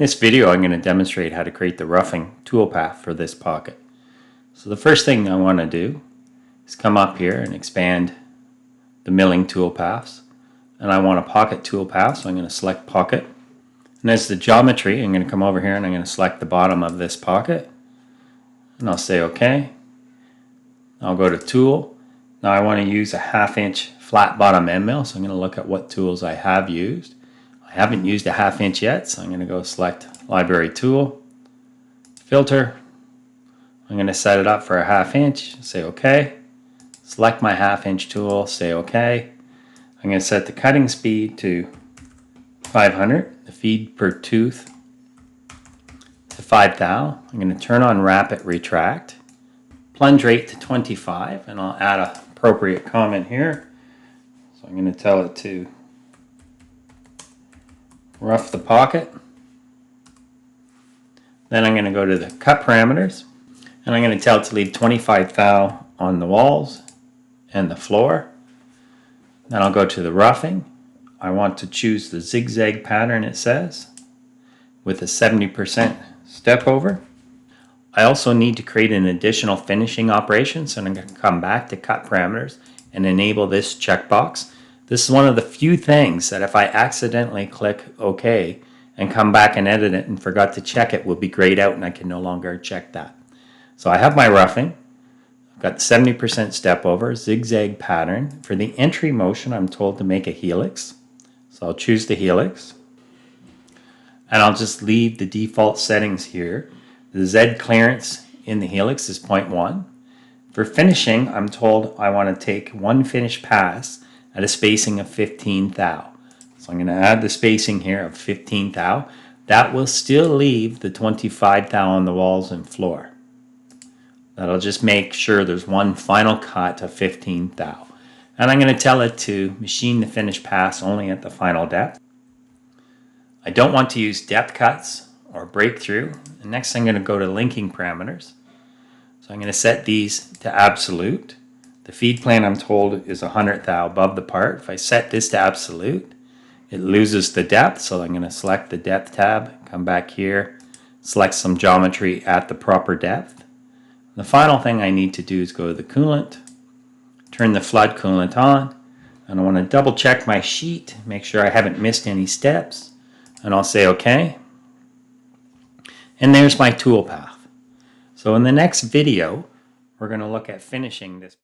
In this video, I'm going to demonstrate how to create the roughing toolpath for this pocket. So the first thing I want to do is come up here and expand the milling toolpaths. And I want a pocket toolpath, so I'm going to select pocket. And as the geometry, I'm going to come over here and I'm going to select the bottom of this pocket. And I'll say OK. I'll go to tool. Now I want to use a 1/2 inch flat bottom end mill, so I'm going to look at what tools I have used. I haven't used a 1/2 inch yet, so I'm going to go select library tool, filter. I'm going to set it up for a 1/2 inch, say OK. Select my 1/2 inch tool, say OK. I'm going to set the cutting speed to 500, the feed per tooth to 5 thou. I'm going to turn on rapid retract, plunge rate to 25, and I'll add an appropriate comment here. So I'm going to tell it to rough the pocket. Then I'm going to go to the cut parameters, and I'm going to tell it to leave 25 thou on the walls and the floor. Then I'll go to the roughing. I want to choose the zigzag pattern, it says, with a 70% step over. I also need to create an additional finishing operation, so I'm going to come back to cut parameters and enable this checkbox. This is one of the few things that if I accidentally click OK and come back and edit it and forgot to check it, will be grayed out and I can no longer check that. So I have my roughing. I've got 70% step over, zigzag pattern. For the entry motion, I'm told to make a helix. So I'll choose the helix. And I'll just leave the default settings here. The Z clearance in the helix is 0.1. For finishing, I'm told I want to take one finish pass at a spacing of 15 thou. So I'm going to add the spacing here of 15 thou. That will still leave the 25 thou on the walls and floor. That'll just make sure there's one final cut of 15 thou. And I'm going to tell it to machine the finish pass only at the final depth. I don't want to use depth cuts or breakthrough. And next I'm going to go to linking parameters. So I'm going to set these to absolute. The feed plane, I'm told, is 100 thou above the part. If I set this to absolute, it loses the depth, so I'm going to select the depth tab, come back here, select some geometry at the proper depth. The final thing I need to do is go to the coolant, turn the flood coolant on, and I want to double check my sheet, make sure I haven't missed any steps, and I'll say OK. And there's my toolpath. So in the next video, we're going to look at finishing this.